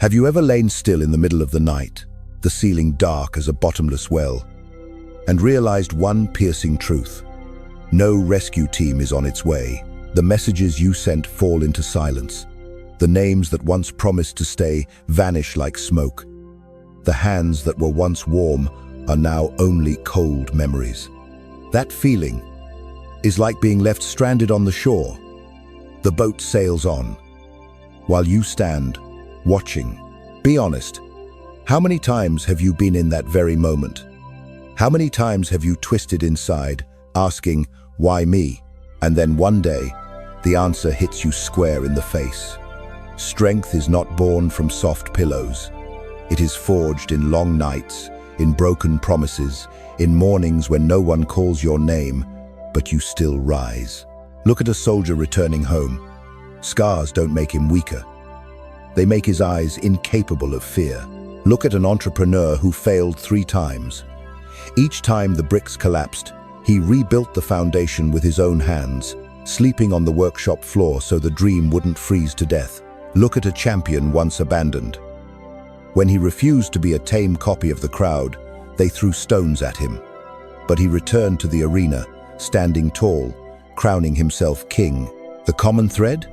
Have you ever lain still in the middle of the night, the ceiling dark as a bottomless well, and realized one piercing truth? No rescue team is on its way. The messages you sent fall into silence. The names that once promised to stay vanish like smoke. The hands that were once warm are now only cold memories. That feeling is like being left stranded on the shore. The boat sails on, while you stand, watching. Be honest. How many times have you been in that very moment? How many times have you twisted inside, asking, why me? And then one day, the answer hits you square in the face. Strength is not born from soft pillows. It is forged in long nights, in broken promises, in mornings when no one calls your name, but you still rise. Look at a soldier returning home. Scars don't make him weaker. They make his eyes incapable of fear. Look at an entrepreneur who failed 3 times. Each time the bricks collapsed, he rebuilt the foundation with his own hands, sleeping on the workshop floor so the dream wouldn't freeze to death. Look at a champion once abandoned. When he refused to be a tame copy of the crowd, they threw stones at him. But he returned to the arena, standing tall, crowning himself king. The common thread?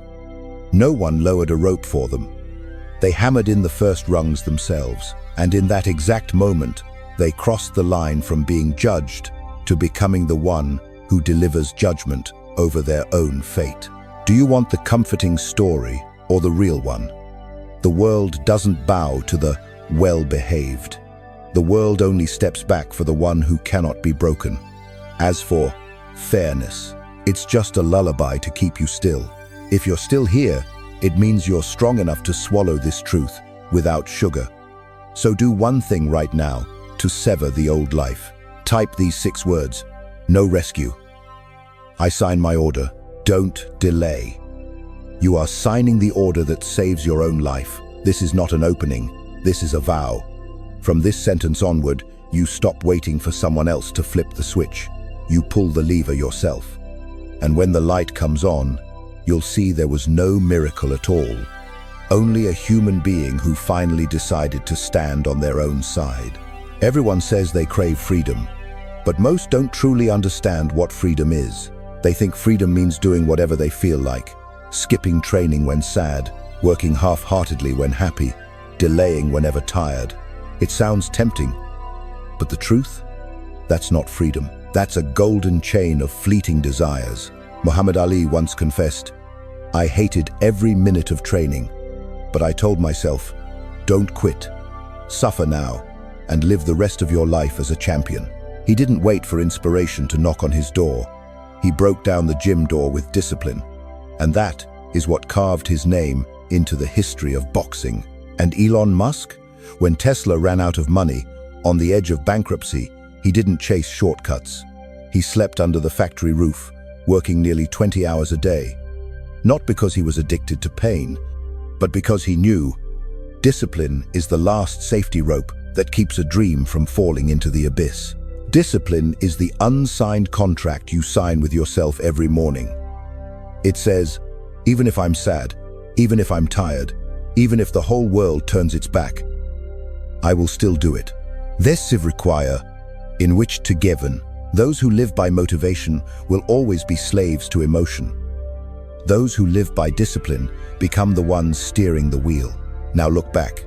No one lowered a rope for them. They hammered in the first rungs themselves, and in that exact moment, they crossed the line from being judged to becoming the one who delivers judgment over their own fate. Do you want the comforting story or the real one? The world doesn't bow to the well-behaved. The world only steps back for the one who cannot be broken. As for fairness, it's just a lullaby to keep you still. If you're still here, it means you're strong enough to swallow this truth without sugar. So do one thing right now to sever the old life. Type these 6 words: no rescue. I sign my order. Don't delay. You are signing the order that saves your own life. This is not an opening. This is a vow. From this sentence onward, you stop waiting for someone else to flip the switch. You pull the lever yourself. And when the light comes on, you'll see there was no miracle at all. Only a human being who finally decided to stand on their own side. Everyone says they crave freedom, but most don't truly understand what freedom is. They think freedom means doing whatever they feel like, skipping training when sad, working half-heartedly when happy, delaying whenever tired. It sounds tempting, but the truth? That's not freedom. That's a golden chain of fleeting desires. Muhammad Ali once confessed, "I hated every minute of training, but I told myself, don't quit. Suffer now and live the rest of your life as a champion." He didn't wait for inspiration to knock on his door. He broke down the gym door with discipline. And that is what carved his name into the history of boxing. And Elon Musk? When Tesla ran out of money, on the edge of bankruptcy, he didn't chase shortcuts. He slept under the factory roof, working nearly 20 hours a day. Not because he was addicted to pain, but because he knew discipline is the last safety rope that keeps a dream from falling into the abyss. Discipline is the unsigned contract you sign with yourself every morning. It says, even if I'm sad, even if I'm tired, even if the whole world turns its back, I will still do it. This is require in which to given. Those who live by motivation will always be slaves to emotion. Those who live by discipline become the ones steering the wheel. Now look back.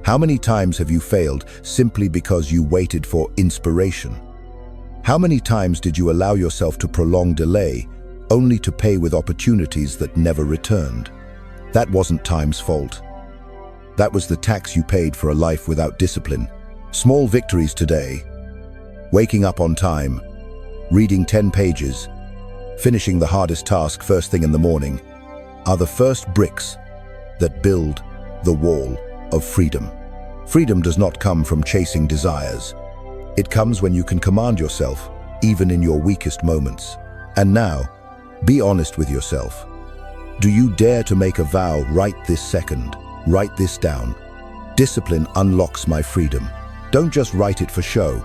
How many times have you failed simply because you waited for inspiration? How many times did you allow yourself to prolong delay only to pay with opportunities that never returned? That wasn't time's fault. That was the tax you paid for a life without discipline. Small victories today, waking up on time, reading 10 pages, finishing the hardest task first thing in the morning, are the first bricks that build the wall of freedom. Freedom does not come from chasing desires. It comes when you can command yourself, even in your weakest moments. And now, be honest with yourself. Do you dare to make a vow right this second? Write this down. Discipline unlocks my freedom. Don't just write it for show.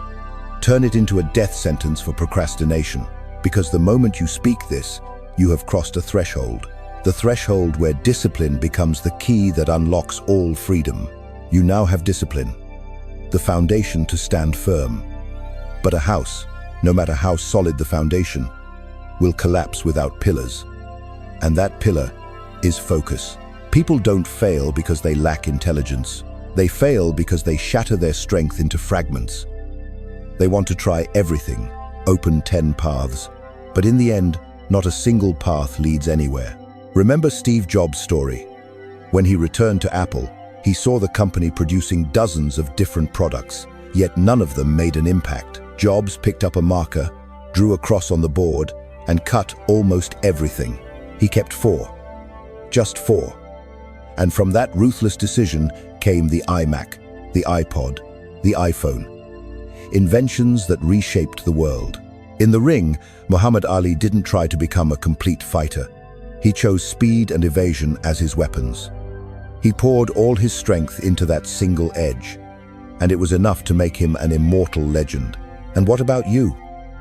Turn it into a death sentence for procrastination. Because the moment you speak this, you have crossed a threshold. The threshold where discipline becomes the key that unlocks all freedom. You now have discipline, the foundation to stand firm. But a house, no matter how solid the foundation, will collapse without pillars. And that pillar is focus. People don't fail because they lack intelligence. They fail because they shatter their strength into fragments. They want to try everything, open 10 paths, but in the end, not a single path leads anywhere. Remember Steve Jobs' story? When he returned to Apple, he saw the company producing dozens of different products, yet none of them made an impact. Jobs picked up a marker, drew a cross on the board, and cut almost everything. He kept 4. Just 4. And from that ruthless decision came the iMac, the iPod, the iPhone. Inventions that reshaped the world. In the ring, Muhammad Ali didn't try to become a complete fighter. He chose speed and evasion as his weapons. He poured all his strength into that single edge, and it was enough to make him an immortal legend. And what about you?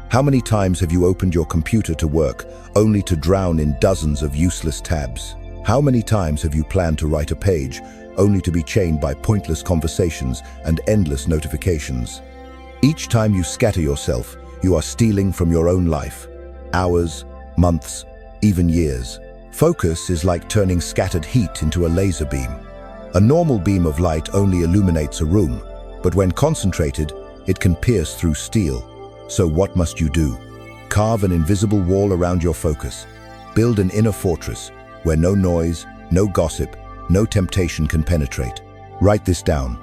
How many times have you opened your computer to work only to drown in dozens of useless tabs? How many times have you planned to write a page only to be chained by pointless conversations and endless notifications? Each time you scatter yourself, you are stealing from your own life. Hours, months, even years. Focus is like turning scattered heat into a laser beam. A normal beam of light only illuminates a room, but when concentrated, it can pierce through steel. So what must you do? Carve an invisible wall around your focus. Build an inner fortress where no noise, no gossip, no temptation can penetrate. Write this down.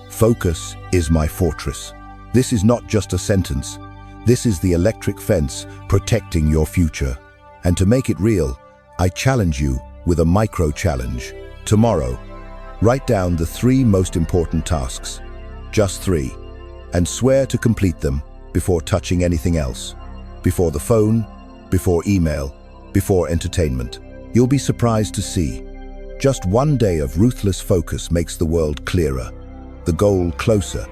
Focus is my fortress. This is not just a sentence. This is the electric fence protecting your future. And to make it real, I challenge you with a micro-challenge. Tomorrow, write down the 3 most important tasks. Just 3. And swear to complete them before touching anything else. Before the phone, before email, before entertainment. You'll be surprised to see. Just one day of ruthless focus makes the world clearer, the goal closer,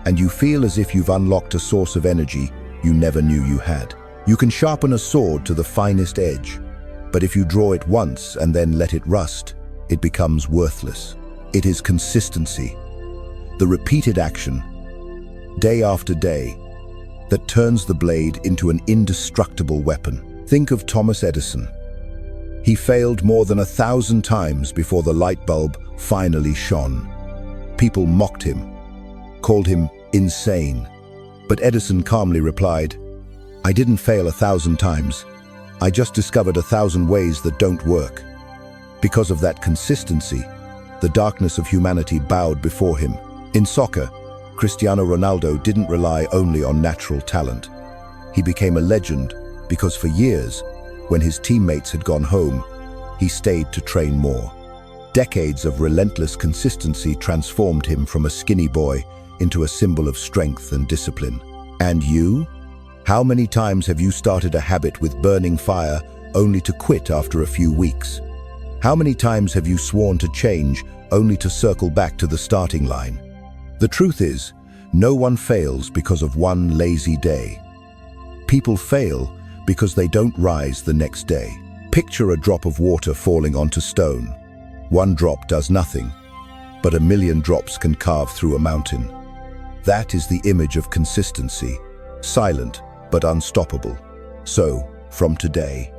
and you feel as if you've unlocked a source of energy you never knew you had. You can sharpen a sword to the finest edge, but if you draw it once and then let it rust, it becomes worthless. It is consistency, the repeated action, day after day, that turns the blade into an indestructible weapon. Think of Thomas Edison. He failed more than 1,000 times before the light bulb finally shone. People mocked him, called him insane. But Edison calmly replied, "I didn't fail 1,000 times. I just discovered 1,000 ways that don't work." Because of that consistency, the darkness of humanity bowed before him. In soccer, Cristiano Ronaldo didn't rely only on natural talent. He became a legend because for years, when his teammates had gone home, he stayed to train more. Decades of relentless consistency transformed him from a skinny boy into a symbol of strength and discipline. And you? How many times have you started a habit with burning fire only to quit after a few weeks? How many times have you sworn to change only to circle back to the starting line? The truth is, no one fails because of one lazy day. People fail because they don't rise the next day. Picture a drop of water falling onto stone. One drop does nothing, but 1,000,000 drops can carve through a mountain. That is the image of consistency, silent but unstoppable. So, from today,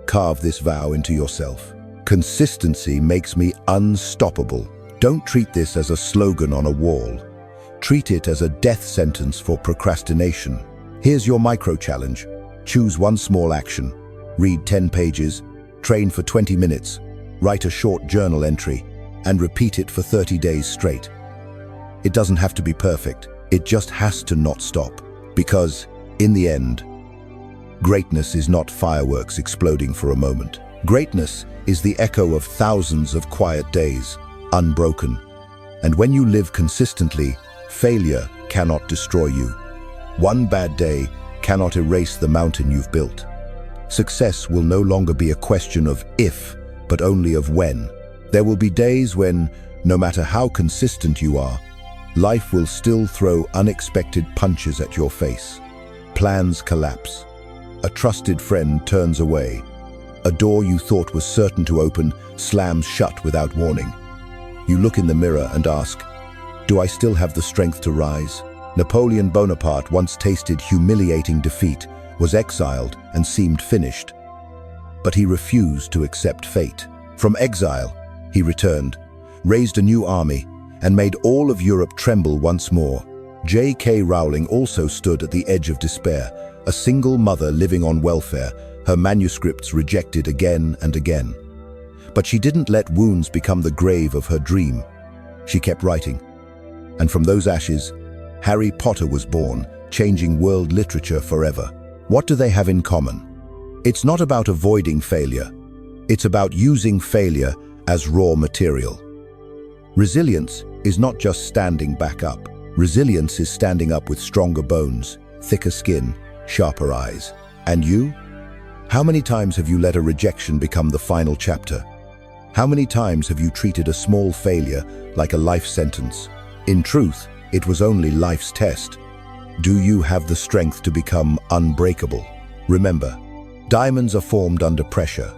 carve this vow into yourself. Consistency makes me unstoppable. Don't treat this as a slogan on a wall. Treat it as a death sentence for procrastination. Here's your micro-challenge. Choose one small action. Read 10 pages, train for 20 minutes, write a short journal entry, and repeat it for 30 days straight. It doesn't have to be perfect. It just has to not stop. Because, in the end, greatness is not fireworks exploding for a moment. Greatness is the echo of thousands of quiet days, unbroken. And when you live consistently, failure cannot destroy you. One bad day cannot erase the mountain you've built. Success will no longer be a question of if, but only of when. There will be days when, no matter how consistent you are, life will still throw unexpected punches at your face. Plans collapse. A trusted friend turns away. A door you thought was certain to open slams shut without warning. You look in the mirror and ask, do I still have the strength to rise? Napoleon Bonaparte once tasted humiliating defeat, was exiled and seemed finished. But he refused to accept fate. From exile, he returned, raised a new army, and made all of Europe tremble once more. J.K. Rowling also stood at the edge of despair, a single mother living on welfare, her manuscripts rejected again and again. But she didn't let wounds become the grave of her dream. She kept writing. And from those ashes, Harry Potter was born, changing world literature forever. What do they have in common? It's not about avoiding failure. It's about using failure as raw material. Resilience is not just standing back up. Resilience is standing up with stronger bones, thicker skin, sharper eyes. And you? How many times have you let a rejection become the final chapter? How many times have you treated a small failure like a life sentence? In truth, it was only life's test. Do you have the strength to become unbreakable? Remember, diamonds are formed under pressure.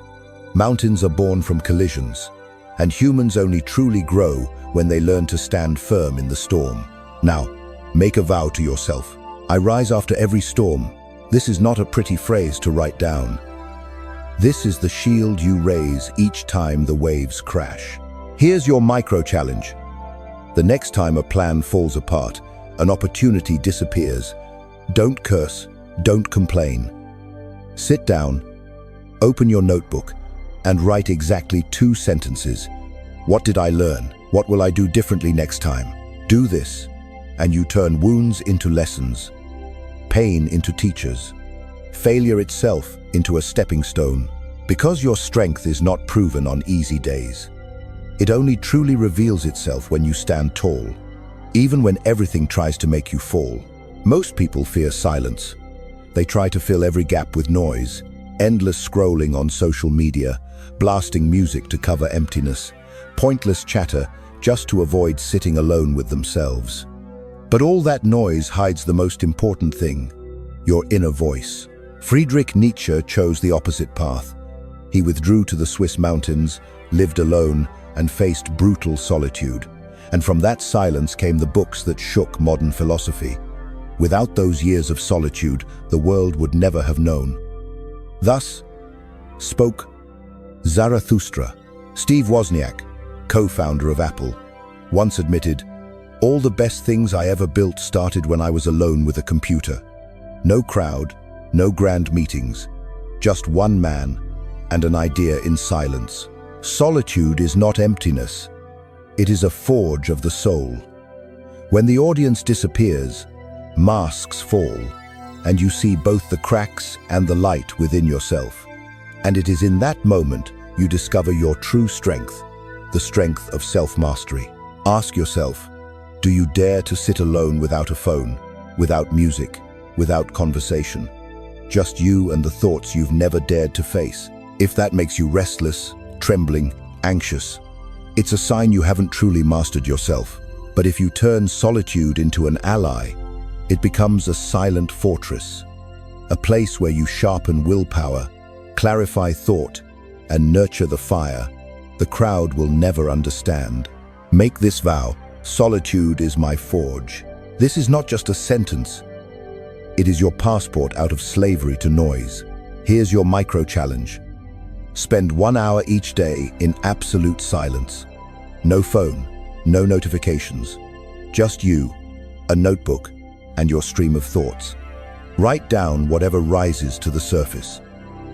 Mountains are born from collisions. And humans only truly grow when they learn to stand firm in the storm. Now, make a vow to yourself. I rise after every storm. This is not a pretty phrase to write down. This is the shield you raise each time the waves crash. Here's your micro-challenge. The next time a plan falls apart, an opportunity disappears, don't curse, don't complain. Sit down, open your notebook, and write exactly 2 sentences. What did I learn? What will I do differently next time? Do this, and you turn wounds into lessons, pain into teachers, failure itself into a stepping stone. Because your strength is not proven on easy days. It only truly reveals itself when you stand tall, even when everything tries to make you fall. Most people fear silence. They try to fill every gap with noise, endless scrolling on social media, blasting music to cover emptiness, pointless chatter just to avoid sitting alone with themselves. But all that noise hides the most important thing, your inner voice. Friedrich Nietzsche chose the opposite path. He withdrew to the Swiss mountains, lived alone, and faced brutal solitude. And from that silence came the books that shook modern philosophy. Without those years of solitude, the world would never have known. Thus spoke Zarathustra. Steve Wozniak, co-founder of Apple, once admitted, "All the best things I ever built started when I was alone with a computer. No crowd, no grand meetings, just one man and an idea in silence." Solitude is not emptiness. It is a forge of the soul. When the audience disappears, masks fall, and you see both the cracks and the light within yourself. And it is in that moment you discover your true strength, the strength of self-mastery. Ask yourself, do you dare to sit alone without a phone, without music, without conversation? Just you and the thoughts you've never dared to face. If that makes you restless, trembling, anxious, it's a sign you haven't truly mastered yourself. But if you turn solitude into an ally, it becomes a silent fortress, a place where you sharpen willpower, clarify thought, and nurture the fire the crowd will never understand. Make this vow: solitude is my forge. This is not just a sentence. It is your passport out of slavery to noise. Here's your micro-challenge. Spend 1 hour each day in absolute silence. No phone, no notifications. Just you, a notebook, and your stream of thoughts. Write down whatever rises to the surface.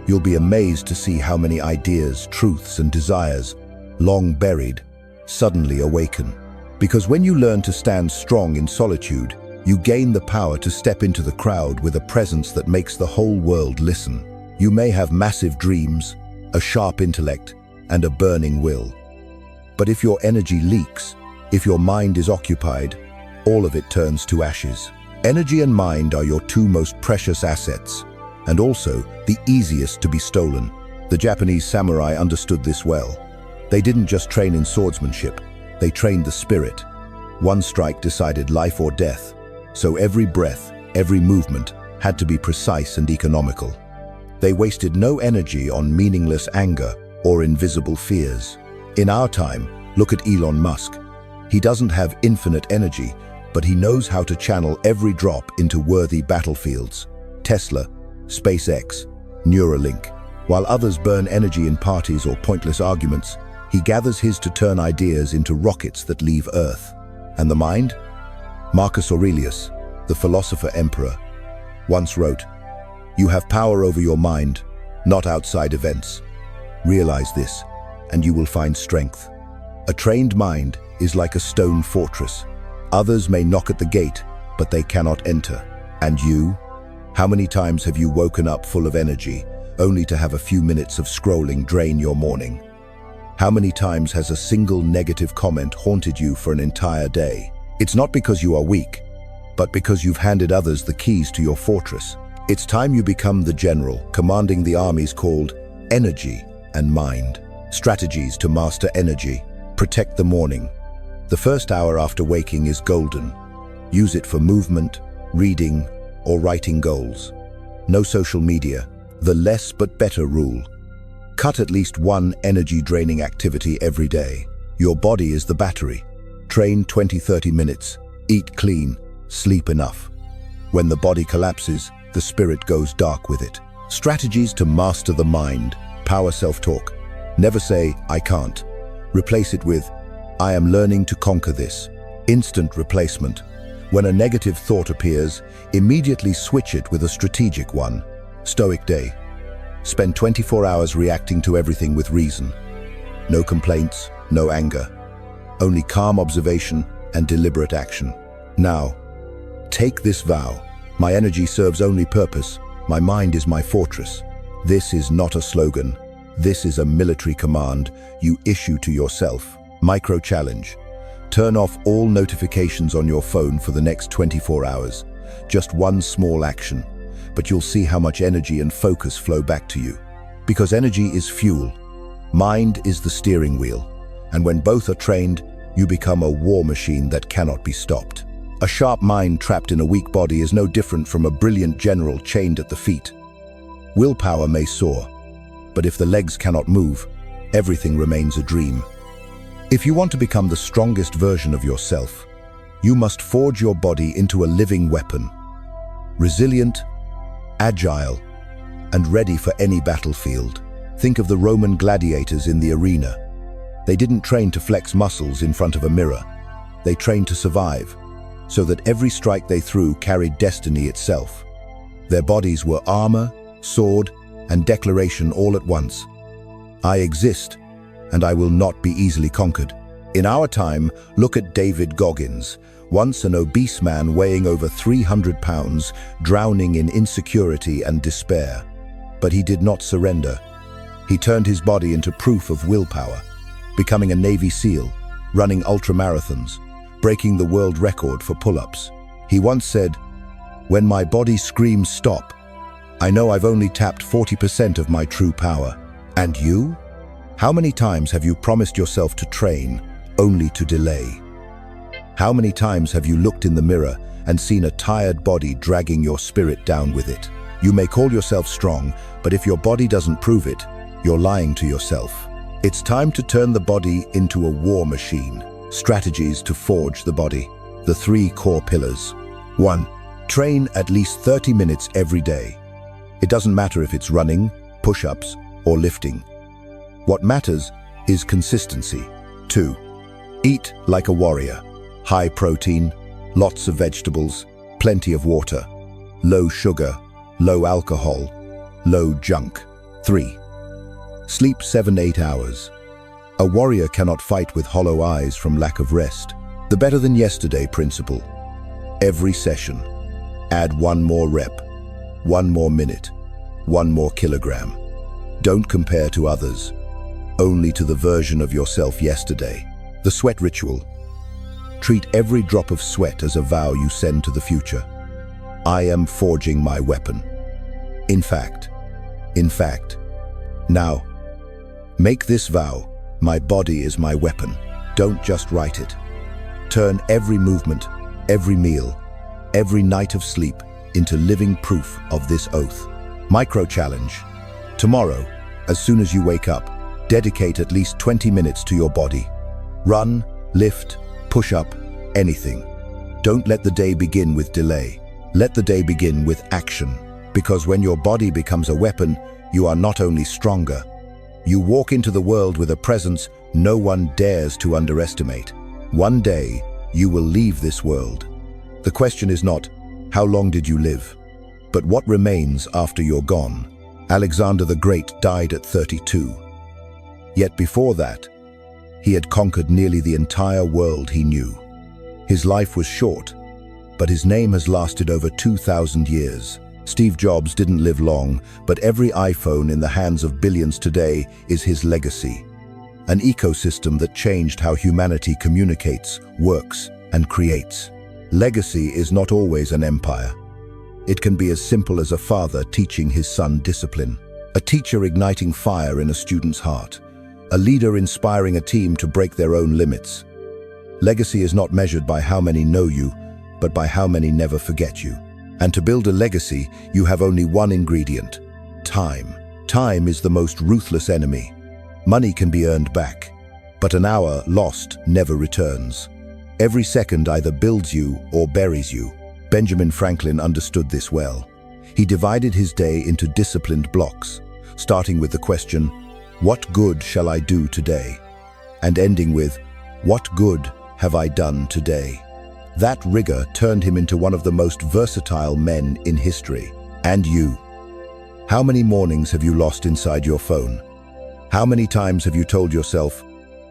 You'll be amazed to see how many ideas, truths, and desires, long buried, suddenly awaken. Because when you learn to stand strong in solitude, you gain the power to step into the crowd with a presence that makes the whole world listen. You may have massive dreams, a sharp intellect, and a burning will. But if your energy leaks, if your mind is occupied, all of it turns to ashes. Energy and mind are your 2 most precious assets, and also the easiest to be stolen. The Japanese samurai understood this well. They didn't just train in swordsmanship, they trained the spirit. One strike decided life or death, so every breath, every movement had to be precise and economical. They wasted no energy on meaningless anger or invisible fears. In our time, Look at Elon Musk. He doesn't have infinite energy, but he knows how to channel every drop into worthy battlefields. Tesla, SpaceX, Neuralink. While others burn energy in parties or pointless arguments, he gathers his to turn ideas into rockets that leave Earth. And the mind? Marcus Aurelius, the philosopher-emperor, once wrote, "You have power over your mind, not outside events. Realize this, and you will find strength." A trained mind is like a stone fortress. Others may knock at the gate, but they cannot enter. And you? How many times have you woken up full of energy, only to have a few minutes of scrolling drain your morning? How many times has a single negative comment haunted you for an entire day? It's not because you are weak, but because you've handed others the keys to your fortress. It's time you become the general, commanding the armies called energy and mind. Strategies to master energy. Protect the morning. The first hour after waking is golden. Use it for movement, reading, or writing goals. No social media. The less but better rule. Cut at least one energy-draining activity every day. Your body is the battery. Train 20-30 minutes. Eat clean. Sleep enough. When the body collapses, the spirit goes dark with it. Strategies to master the mind. Power self-talk. Never say, "I can't." Replace it with, "I am learning to conquer this." Instant replacement. When a negative thought appears, immediately switch it with a strategic one. Stoic day. Spend 24 hours reacting to everything with reason. No complaints, no anger. Only calm observation and deliberate action. Now, take this vow. My energy serves only purpose. My mind is my fortress. This is not a slogan. This is a military command you issue to yourself. Micro challenge. Turn off all notifications on your phone for the next 24 hours. Just one small action, but you'll see how much energy and focus flow back to you. Because energy is fuel. Mind is the steering wheel. And when both are trained, you become a war machine that cannot be stopped. A sharp mind trapped in a weak body is no different from a brilliant general chained at the feet. Willpower may soar, but if the legs cannot move, everything remains a dream. If you want to become the strongest version of yourself, you must forge your body into a living weapon. Resilient, agile, and ready for any battlefield. Think of the Roman gladiators in the arena. They didn't train to flex muscles in front of a mirror. They trained to survive, so that every strike they threw carried destiny itself. Their bodies were armor, sword, and declaration all at once. I exist, and I will not be easily conquered. In our time, look at David Goggins, once an obese man weighing over 300 pounds, drowning in insecurity and despair. But he did not surrender. He turned his body into proof of willpower, becoming a Navy SEAL, running ultramarathons, breaking the world record for pull-ups. He once said, "When my body screams stop, I know I've only tapped 40% of my true power." And you? How many times have you promised yourself to train, only to delay? How many times have you looked in the mirror and seen a tired body dragging your spirit down with it? You may call yourself strong, but if your body doesn't prove it, you're lying to yourself. It's time to turn the body into a war machine. Strategies to forge the body. The 3 core pillars. 1. Train at least 30 minutes every day. It doesn't matter if it's running, push-ups, or lifting. What matters is consistency. 2. Eat like a warrior. High protein, lots of vegetables, plenty of water, low sugar, low alcohol, low junk. 3. Sleep 7-8 hours. A warrior cannot fight with hollow eyes from lack of rest. The better than yesterday principle. Every session, add 1 more rep, 1 more minute, 1 more kilogram. Don't compare to others, only to the version of yourself yesterday. The sweat ritual. Treat every drop of sweat as a vow you send to the future. I am forging my weapon. In fact. Now, make this vow. My body is my weapon. Don't just write it. Turn every movement, every meal, every night of sleep into living proof of this oath. Micro challenge. Tomorrow, as soon as you wake up, dedicate at least 20 minutes to your body. Run, lift, push up, anything. Don't let the day begin with delay. Let the day begin with action. Because when your body becomes a weapon, you are not only stronger. You walk into the world with a presence no one dares to underestimate. One day, you will leave this world. The question is not, how long did you live? But what remains after you're gone? Alexander the Great died at 32. Yet before that, he had conquered nearly the entire world he knew. His life was short, but his name has lasted over 2,000 years. Steve Jobs didn't live long, but every iPhone in the hands of billions today is his legacy. An ecosystem that changed how humanity communicates, works, and creates. Legacy is not always an empire. It can be as simple as a father teaching his son discipline, a teacher igniting fire in a student's heart, a leader inspiring a team to break their own limits. Legacy is not measured by how many know you, but by how many never forget you. And to build a legacy, you have only one ingredient: time. Time is the most ruthless enemy. Money can be earned back, but an hour lost never returns. Every second either builds you or buries you. Benjamin Franklin understood this well. He divided his day into disciplined blocks, starting with the question, "What good shall I do today?" and ending with, "What good have I done today?" That rigor turned him into one of the most versatile men in history. And you? How many mornings have you lost inside your phone? How many times have you told yourself,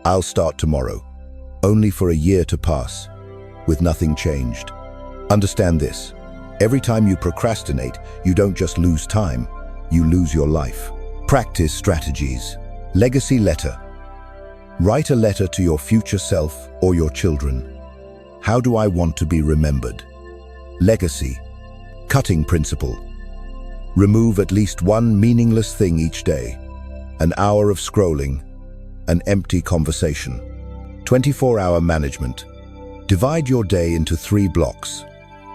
"I'll start tomorrow," only for a year to pass, with nothing changed? Understand this. Every time you procrastinate, you don't just lose time, you lose your life. Practice strategies. Legacy letter. Write a letter to your future self or your children. How do I want to be remembered? Legacy. Cutting principle. Remove at least one meaningless thing each day. An hour of scrolling, an empty conversation. 24-hour management. Divide your day into 3 blocks.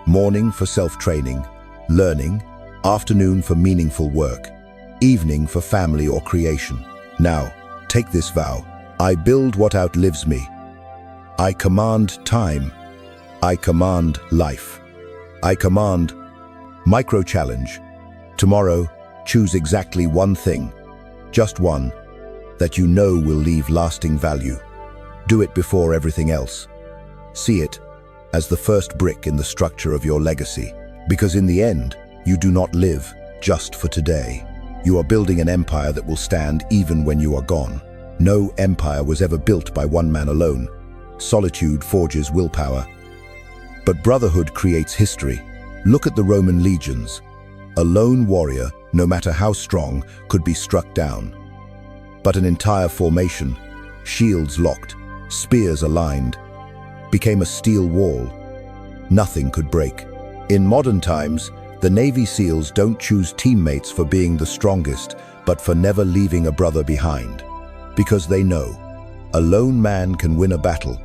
Morning for self-training, learning, afternoon for meaningful work, evening for family or creation. Now, take this vow. I build what outlives me. I command time. I command life. I command micro-challenge. Tomorrow, choose exactly one thing, just one, that you know will leave lasting value. Do it before everything else. See it as the first brick in the structure of your legacy. Because in the end, you do not live just for today. You are building an empire that will stand even when you are gone. No empire was ever built by one man alone. Solitude forges willpower. But brotherhood creates history. Look at the Roman legions. A lone warrior, no matter how strong, could be struck down. But an entire formation, shields locked, spears aligned, became a steel wall. Nothing could break. In modern times, the Navy SEALs don't choose teammates for being the strongest, but for never leaving a brother behind. Because they know, a lone man can win a battle,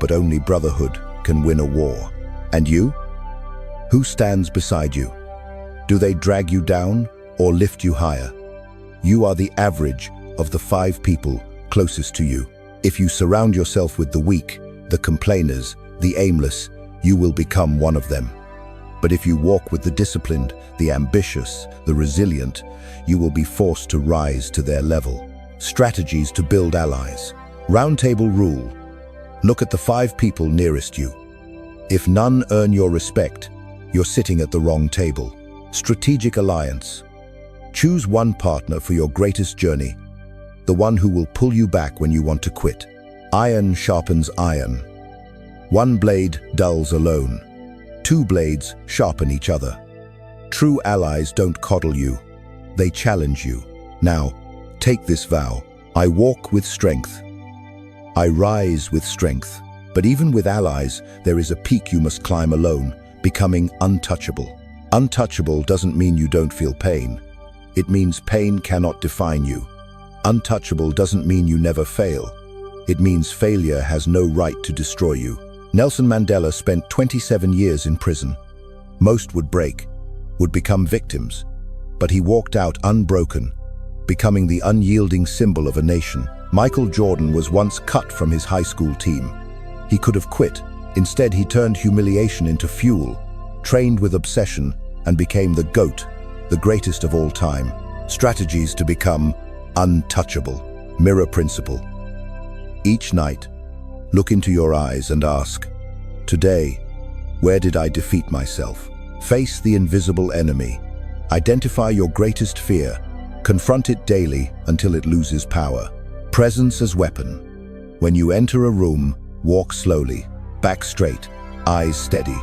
but only brotherhood can win a war. And you? Who stands beside you? Do they drag you down or lift you higher? You are the average of the 5 people closest to you. If you surround yourself with the weak, the complainers, the aimless, you will become one of them. But if you walk with the disciplined, the ambitious, the resilient, you will be forced to rise to their level. Strategies to build allies. Roundtable rule. Look at the 5 people nearest you. If none earn your respect, you're sitting at the wrong table. Strategic alliance. Choose one partner for your greatest journey, the one who will pull you back when you want to quit. Iron sharpens iron. One blade dulls alone. 2 blades sharpen each other. True allies don't coddle you. They challenge you. Now, take this vow. I walk with strength. I rise with strength. But even with allies, there is a peak you must climb alone, becoming untouchable. Untouchable doesn't mean you don't feel pain. It means pain cannot define you. Untouchable doesn't mean you never fail. It means failure has no right to destroy you. Nelson Mandela spent 27 years in prison. Most would break, would become victims, but he walked out unbroken, becoming the unyielding symbol of a nation. Michael Jordan was once cut from his high school team. He could have quit. Instead, he turned humiliation into fuel, trained with obsession, and became the GOAT, the greatest of all time. Strategies to become untouchable. Mirror principle. Each night, look into your eyes and ask, today, where did I defeat myself? Face the invisible enemy. Identify your greatest fear. Confront it daily until it loses power. Presence as weapon. When you enter a room, walk slowly, back straight, eyes steady.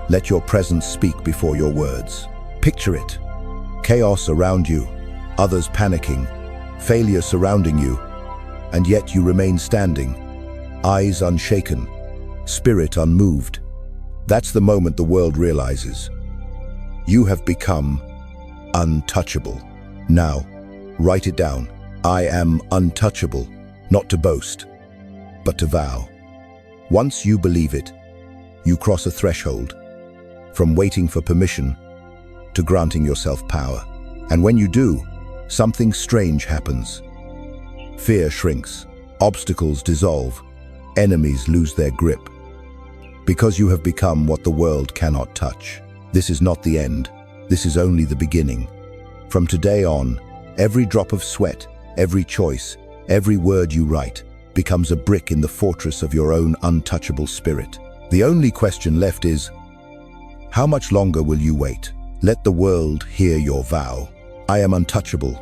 Let your presence speak before your words. Picture it. Chaos around you, others panicking, failure surrounding you, and yet you remain standing, eyes unshaken, spirit unmoved. That's the moment the world realizes you have become untouchable. Now, write it down. I am untouchable, not to boast, but to vow. Once you believe it, you cross a threshold, from waiting for permission to granting yourself power. And when you do, something strange happens. Fear shrinks, obstacles dissolve, enemies lose their grip. Because you have become what the world cannot touch. This is not the end, this is only the beginning. From today on, every drop of sweat, every choice, every word you write becomes a brick in the fortress of your own untouchable spirit. The only question left is, how much longer will you wait? Let the world hear your vow. I am untouchable.